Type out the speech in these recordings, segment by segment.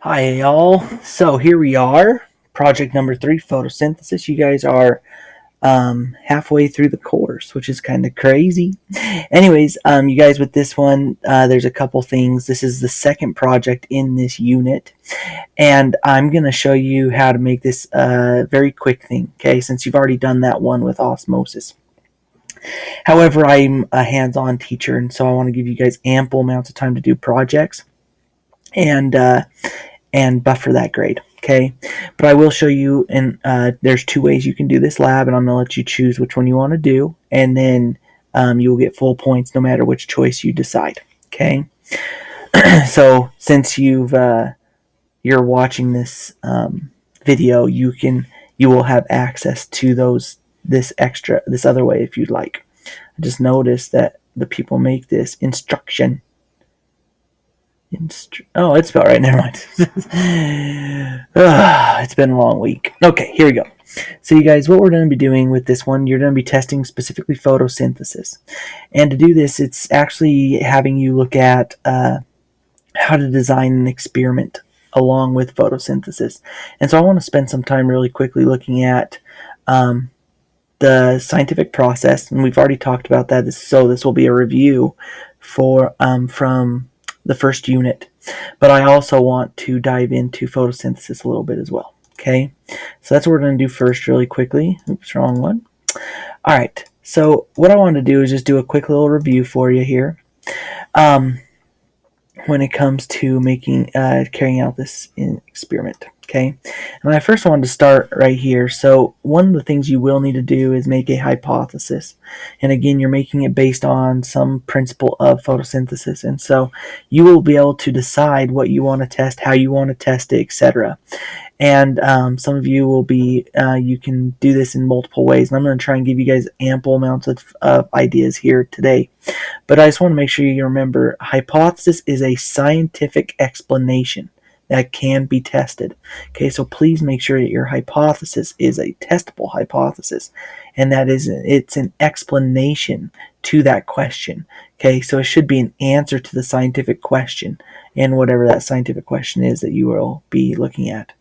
Hi y'all. So here we are, project number 3, photosynthesis. You guys are halfway through the course, which is kind of crazy. Anyways, you guys, with this one, there's a couple things. This is the second project in this unit, and I'm going to show you how to make this a very quick thing, okay, since you've already done that one with osmosis. However, I'm a hands-on teacher, and so I want to give you guys ample amounts of time to do projects and buffer that grade. Okay, but I will show you, and there's two ways you can do this lab, and I'm gonna let you choose which one you want to do, and then you will get full points no matter which choice you decide. Okay, so since you're watching this video, you will have access to this other way if you'd like. I just noticed that the people make this instruction. Oh, it's about right. Never mind. It's been a long week. Okay, here we go. So you guys, what we're going to be doing with this one, you're going to be testing specifically photosynthesis. And to do this, it's actually having you look at how to design an experiment along with photosynthesis. And so I want to spend some time really quickly looking at the scientific process, and we've already talked about that. So this will be a review from the first unit, but I also want to dive into photosynthesis a little bit as well. Okay, so that's what we're going to do first really quickly. Oops, wrong one. All right, so what I want to do is just do a quick little review for you here when it comes to carrying out this experiment. Okay, and I first wanted to start right here. So one of the things you will need to do is make a hypothesis, and again, you're making it based on some principle of photosynthesis, and so you will be able to decide what you want to test, how you want to test it, etc. And some of you will be you can do this in multiple ways, and I'm going to try and give you guys ample amounts of ideas here today. But I just want to make sure you remember, hypothesis is a scientific explanation that can be tested. Okay, so please make sure that your hypothesis is a testable hypothesis, and that is it's an explanation to that question. Okay, so it should be an answer to the scientific question, and whatever that scientific question is that you will be looking at.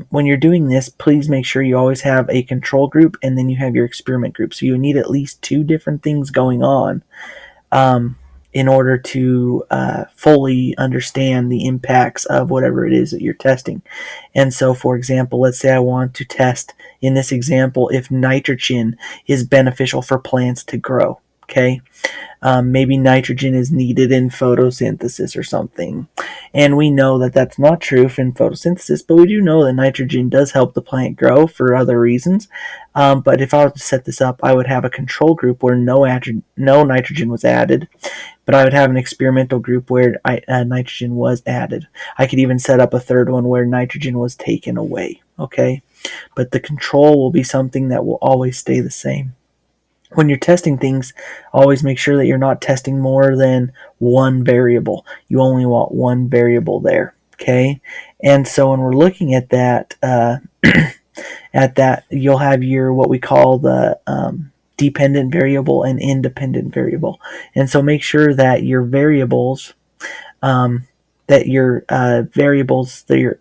When you're doing this, please make sure you always have a control group and then you have your experiment group. So you need at least two different things going on in order to fully understand the impacts of whatever it is that you're testing. And so, for example, let's say I want to test, in this example, if nitrogen is beneficial for plants to grow. Okay, maybe nitrogen is needed in photosynthesis or something. And we know that that's not true in photosynthesis, but we do know that nitrogen does help the plant grow for other reasons. But if I were to set this up, I would have a control group where no nitrogen was added, but I would have an experimental group where nitrogen was added. I could even set up a third one where nitrogen was taken away. Okay, but the control will be something that will always stay the same. When you're testing things, always make sure that you're not testing more than one variable. You only want one variable there, okay? And so when we're looking at that, you'll have your what we call the dependent variable and independent variable. And so make sure that your variables, that your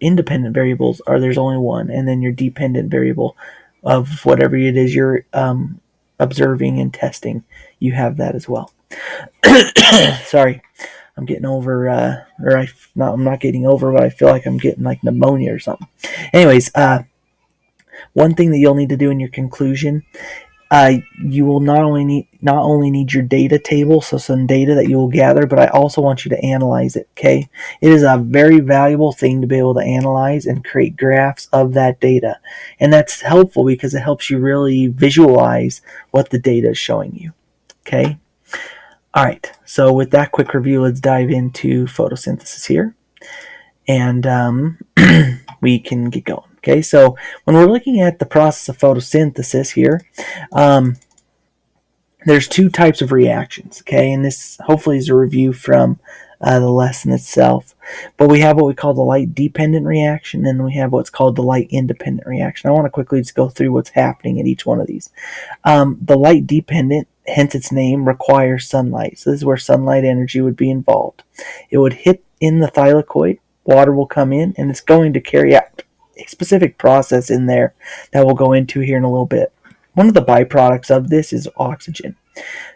independent variables there's only one, and then your dependent variable of whatever it is you're observing and testing, you have that as well. Sorry, I'm getting over, I'm not getting over, but I feel like I'm getting like pneumonia or something. Anyways, one thing that you'll need to do in your conclusion, you will not only need your data table, so some data that you will gather, but I also want you to analyze it. Okay, it is a very valuable thing to be able to analyze and create graphs of that data, and that's helpful because it helps you really visualize what the data is showing you. Okay, all right. So with that quick review, let's dive into photosynthesis here, and we can get going. Okay, so when we're looking at the process of photosynthesis here, there's two types of reactions. Okay, and this hopefully is a review from the lesson itself. But we have what we call the light dependent reaction, and we have what's called the light independent reaction. I want to quickly just go through what's happening at each one of these. The light dependent, hence its name, requires sunlight. So this is where sunlight energy would be involved. It would hit in the thylakoid, water will come in, and it's going to carry out a specific process in there that we'll go into here in a little bit. One of the byproducts of this is oxygen.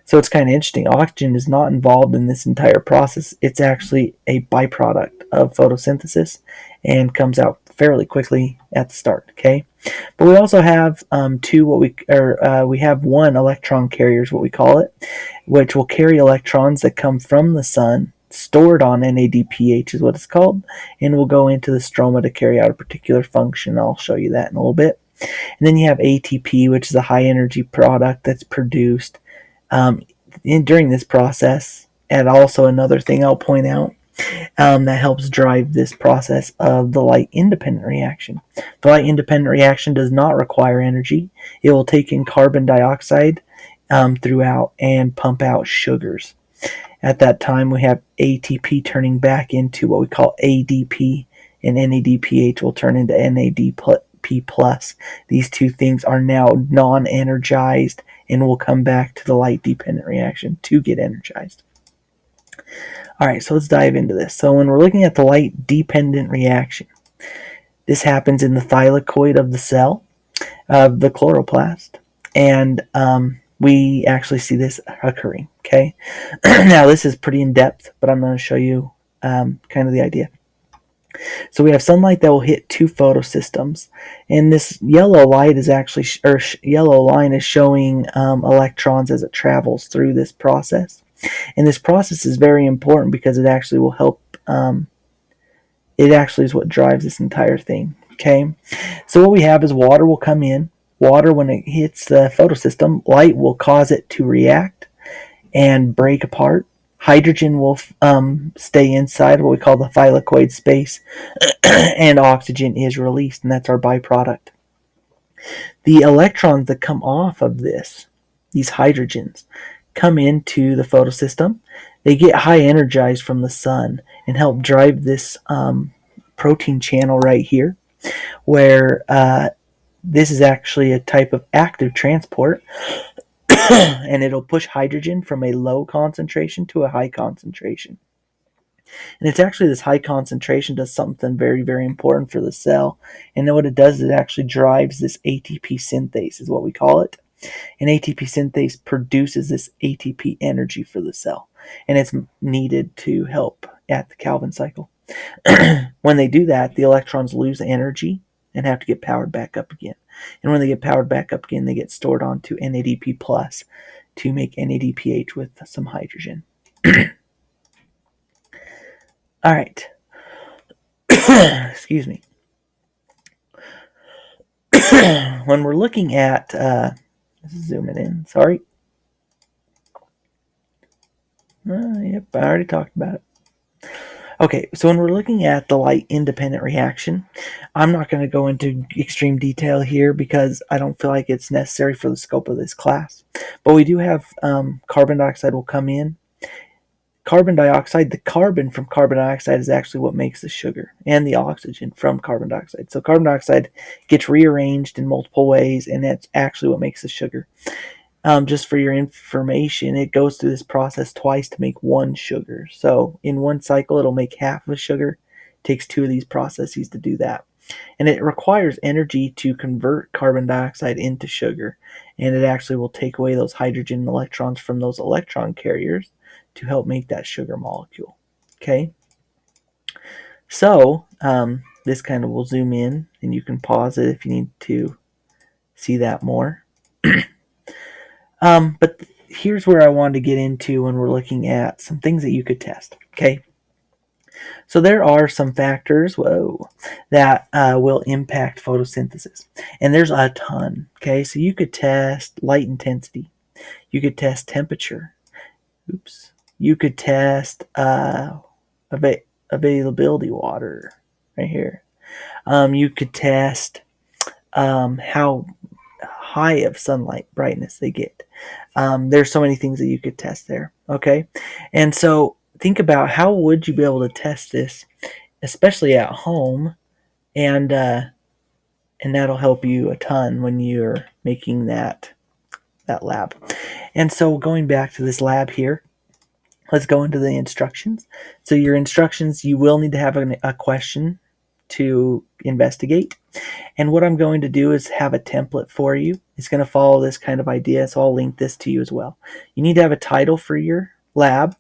So it's kind of interesting. Oxygen is not involved in this entire process. It's actually a byproduct of photosynthesis and comes out fairly quickly at the start. Okay, but we also have we have one electron carrier is what we call it, which will carry electrons that come from the sun, stored on NADPH is what it's called, and will go into the stroma to carry out a particular function. I'll show you that in a little bit. And then you have ATP, which is a high energy product that's produced during this process. And also another thing I'll point out that helps drive this process of the light independent reaction. The light independent reaction does not require energy. It will take in carbon dioxide throughout and pump out sugars. At that time, we have ATP turning back into what we call ADP, and NADPH will turn into NADP+. These two things are now non-energized and will come back to the light-dependent reaction to get energized. All right, so let's dive into this. So when we're looking at the light-dependent reaction, this happens in the thylakoid of the cell, of the chloroplast, and we actually see this occurring. Okay, now this is pretty in depth, but I'm going to show you kind of the idea. So we have sunlight that will hit two photosystems, and this yellow light is actually, yellow line is showing electrons as it travels through this process. And this process is very important because it actually will help. It actually is what drives this entire thing. Okay, so what we have is water will come in. Water, when it hits the photosystem, light will cause it to react and break apart. Hydrogen will stay inside what we call the thylakoid space, and oxygen is released, and that's our byproduct. The electrons that come off of this, these hydrogens, come into the photosystem. They get high energized from the sun and help drive this protein channel right here, where this is actually a type of active transport. And it'll push hydrogen from a low concentration to a high concentration. And it's actually this high concentration does something very, very important for the cell. And then what it does is it actually drives this ATP synthase, is what we call it. And ATP synthase produces this ATP energy for the cell. And it's needed to help at the Calvin cycle. When they do that, the electrons lose energy and have to get powered back up again. And when they get powered back up again, they get stored onto NADP+ to make NADPH with some hydrogen. All right. Excuse me. When we're looking at, zooming in, sorry. Yep, I already talked about it. Okay, so when we're looking at the light independent reaction, I'm not going to go into extreme detail here because I don't feel like it's necessary for the scope of this class. But we do have carbon dioxide will come in. Carbon dioxide, the carbon from carbon dioxide is actually what makes the sugar, and the oxygen from carbon dioxide. So carbon dioxide gets rearranged in multiple ways, and that's actually what makes the sugar. Just for your information, it goes through this process twice to make one sugar. So in one cycle, it'll make half of a sugar. It takes two of these processes to do that. And it requires energy to convert carbon dioxide into sugar. And it actually will take away those hydrogen electrons from those electron carriers to help make that sugar molecule. Okay? So this kind of will zoom in, and you can pause it if you need to see that more. But here's where I wanted to get into when we're looking at some things that you could test. Okay, so there are some factors, that will impact photosynthesis, and there's a ton. Okay, so you could test light intensity, you could test temperature. You could test availability water right here. You could test how high of sunlight brightness they get. There's so many things that you could test there. Okay, and so think about how would you be able to test this, especially at home, and that'll help you a ton when you're making that lab. And so going back to this lab here, let's go into the instructions. So your instructions, you will need to have a question to investigate. And what I'm going to do is have a template for you. It's going to follow this kind of idea, so I'll link this to you as well. You need to have a title for your lab,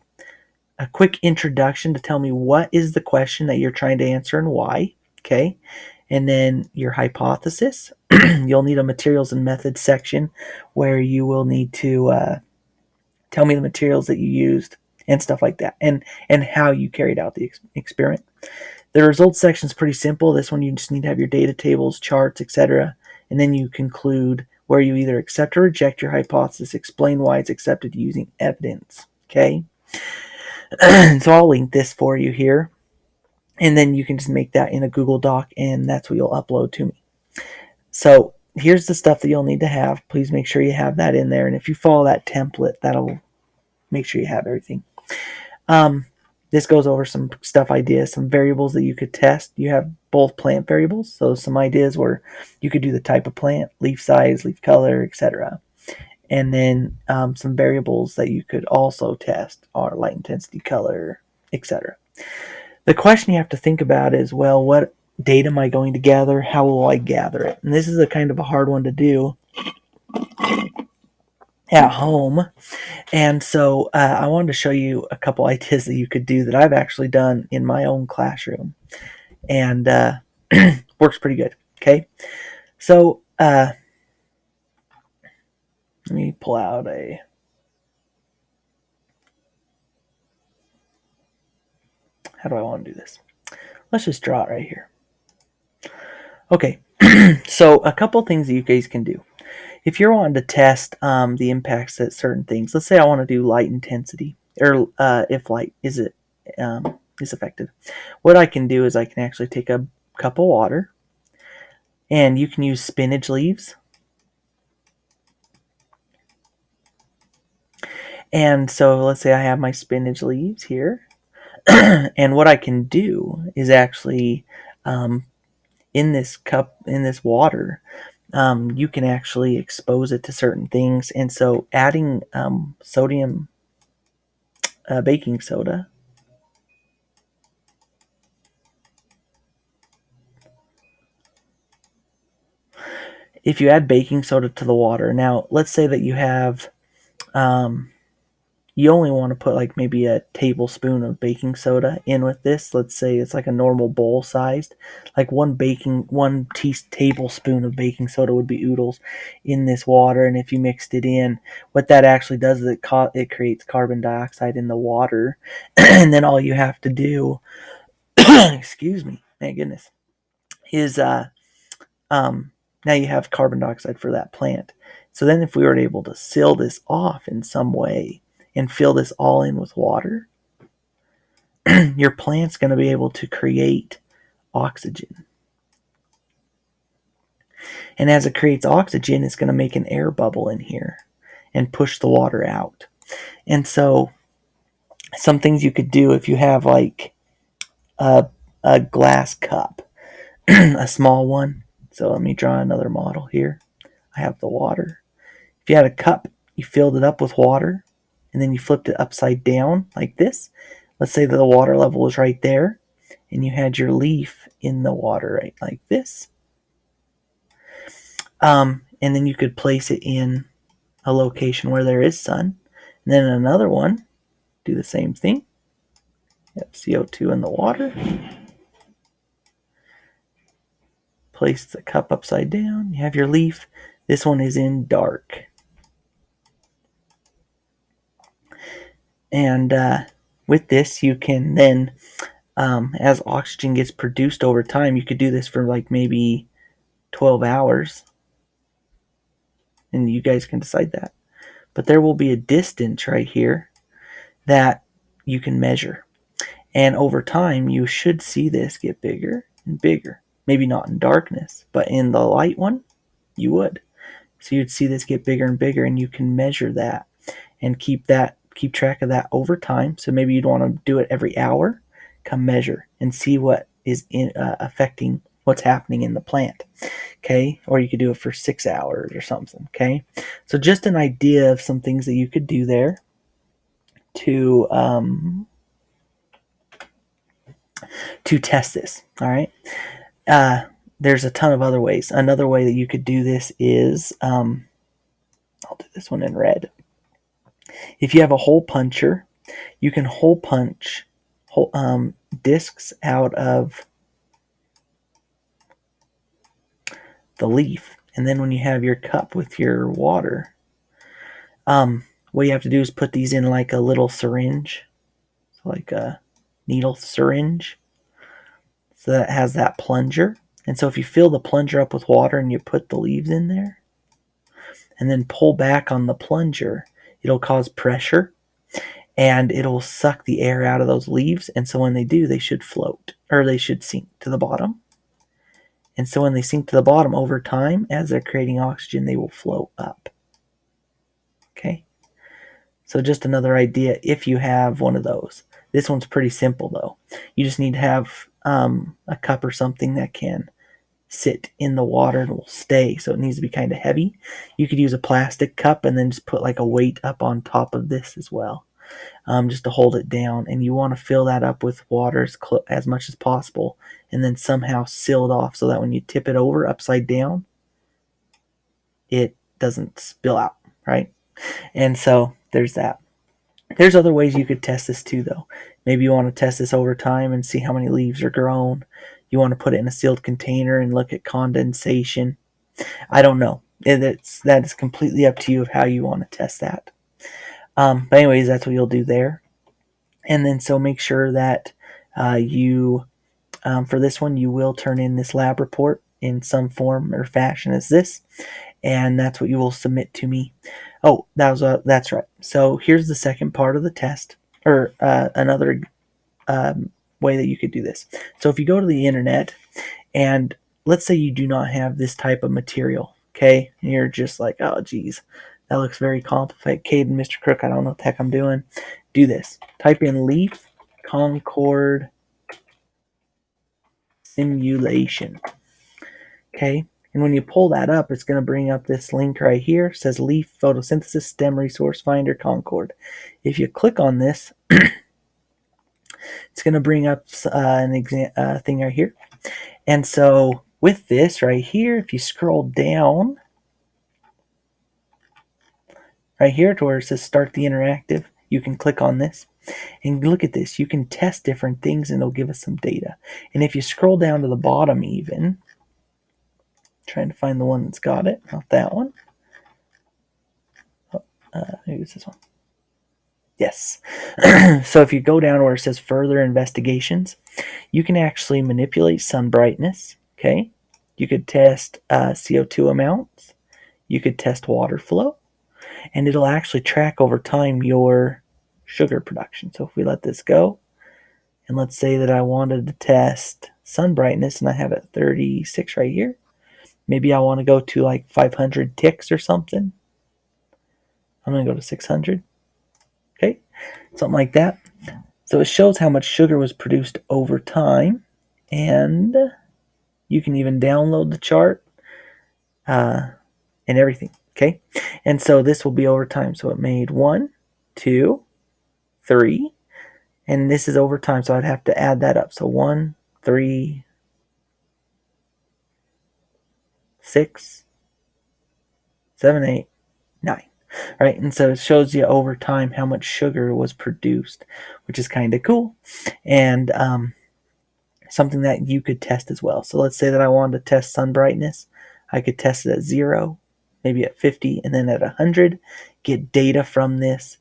a quick introduction to tell me what is the question that you're trying to answer and why, okay? And then your hypothesis. You'll need a materials and methods section where you will need to tell me the materials that you used and stuff like that, and how you carried out the experiment. The results section is pretty simple. This one you just need to have your data tables, charts, etc. And then you conclude where you either accept or reject your hypothesis, explain why it's accepted using evidence. Okay? So I'll link this for you here. And then you can just make that in a Google Doc, and that's what you'll upload to me. So here's the stuff that you'll need to have. Please make sure you have that in there. And if you follow that template, that'll make sure you have everything. This goes over some stuff ideas, some variables that you could test. You have both plant variables, so some ideas where you could do the type of plant, leaf size, leaf color, etc. And then some variables that you could also test are light intensity, color, etc. The question you have to think about is, well, what data am I going to gather? How will I gather it? And this is a kind of a hard one to do at home. And so I wanted to show you a couple ideas that you could do that I've actually done in my own classroom. And works pretty good. Okay. So let me pull out a... How do I want to do this? Let's just draw it right here. Okay. So a couple things that you guys can do. If you're wanting to test the impacts that certain things, let's say I want to do light intensity, or if light is affected, what I can do is I can actually take a cup of water, and you can use spinach leaves. And so let's say I have my spinach leaves here, and what I can do is actually in this cup, in this water, you can actually expose it to certain things. And so adding sodium baking soda, if you add baking soda to the water, now let's say that you have you only want to put like maybe a tablespoon of baking soda in with this. Let's say it's like a normal bowl sized, like one tablespoon of baking soda would be oodles in this water. And if you mixed it in, what that actually does is it creates carbon dioxide in the water. And then all you have to do, excuse me, thank goodness, is now you have carbon dioxide for that plant. So then if we were able to seal this off in some way and fill this all in with water, your plant's going to be able to create oxygen. And as it creates oxygen, it's going to make an air bubble in here and push the water out. And so some things you could do if you have like a glass cup, a small one. So let me draw another model here. I have the water. If you had a cup, you filled it up with water, and then you flipped it upside down like this. Let's say that the water level was right there, and you had your leaf in the water right like this. And then you could place it in a location where there is sun. And then another one, do the same thing. You have CO2 in the water. Place the cup upside down. You have your leaf. This one is in dark. And with this, you can then, as oxygen gets produced over time, you could do this for like maybe 12 hours. And you guys can decide that. But there will be a distance right here that you can measure. And over time, you should see this get bigger and bigger. Maybe not in darkness, but in the light one, you would. So you'd see this get bigger and bigger, and you can measure that and keep track of that over time. So maybe you'd want to do it every hour. Come measure and see what is affecting what's happening in the plant. Okay, or you could do it for 6 hours or something. Okay, so just an idea of some things that you could do there. to test this. All right. There's a ton of other ways. Another way that you could do this is I'll do this one in red. If you have a hole puncher, you can hole punch discs out of the leaf, and then when you have your cup with your water, what you have to do is put these in like a little syringe, like a needle syringe, so that it has that plunger. And so if you fill the plunger up with water and you put the leaves in there and then pull back on the plunger, it'll cause pressure and it'll suck the air out of those leaves. And so when they do, they should float, or they should sink to the bottom. And so when they sink to the bottom over time, as they're creating oxygen, they will float up. Okay? So just another idea if you have one of those. This one's pretty simple though. You just need to have a cup or something that can sit in the water and will stay. So it needs to be kind of heavy. You could use a plastic cup and then just put like a weight up on top of this as well, just to hold it down. And you want to fill that up with water as much as possible, and then somehow seal it off so that when you tip it over upside down, it doesn't spill out, right? And so there's that. There's other ways you could test this too, though. Maybe you want to test this over time and see how many leaves are grown. You want to put it in a sealed container and look at condensation. I don't know. That is completely up to you of how you want to test that. But anyways, that's what you'll do there. And then so make sure that you, for this one, you will turn in this lab report in some form or fashion as this. And that's what you will submit to me. Oh, that's right. So here's the second part of the test, or another way that you could do this. So if you go to the internet, and let's say you do not have this type of material, okay, and you're just like, oh, geez, that looks very complicated, Mr. Crook. I don't know what the heck I'm doing. Do this. Type in leaf concord simulation. Okay. And when you pull that up, it's going to bring up this link right here. It says Leaf Photosynthesis STEM Resource Finder Concord. If you click on this, it's going to bring up an thing right here. And so with this right here, if you scroll down right here to where it says Start the Interactive, you can click on this. And look at this. You can test different things and it'll give us some data. And if you scroll down to the bottom even, trying to find the one that's got it, not that one. Maybe it's this one. Yes. So if you go down where it says further investigations, you can actually manipulate sun brightness. Okay. You could test CO2 amounts. You could test water flow. And it'll actually track over time your sugar production. So if we let this go, and let's say that I wanted to test sun brightness, and I have it 36 right here. Maybe I want to go to like 500 ticks or something. I'm going to go to 600. Okay, something like that. So it shows how much sugar was produced over time. And you can even download the chart and everything. Okay, and so this will be over time. So it made 1, 2, 3. And this is over time. So I'd have to add that up. So 1, 3, 6, 7, 8, 9. Right, and so it shows you over time how much sugar was produced, which is kind of cool, and something that you could test as well. So let's say that I wanted to test sun brightness. I could test it at 0, maybe at 50, and then at 100, get data from this,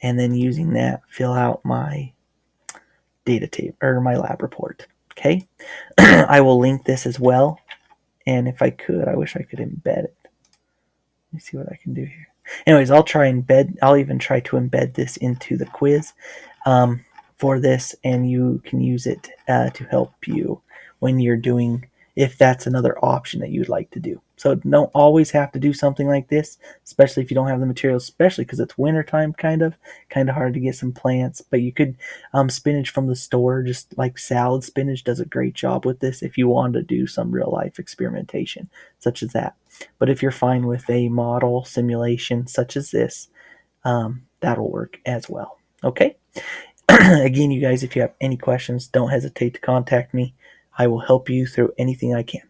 and then using that, fill out my data table or my lab report. Okay, I will link this as well, and if I could, I wish I could embed it. Let me see what I can do here. Anyways, I'll even try to embed this into the quiz for this, and you can use it to help you when you're doing, if that's another option that you'd like to do. So don't always have to do something like this, especially if you don't have the materials, especially because it's wintertime, kind of hard to get some plants. But you could spinach from the store, just like salad spinach does a great job with this if you want to do some real life experimentation such as that. But if you're fine with a model simulation such as this, that'll work as well. Okay? Again, you guys, if you have any questions, don't hesitate to contact me. I will help you through anything I can.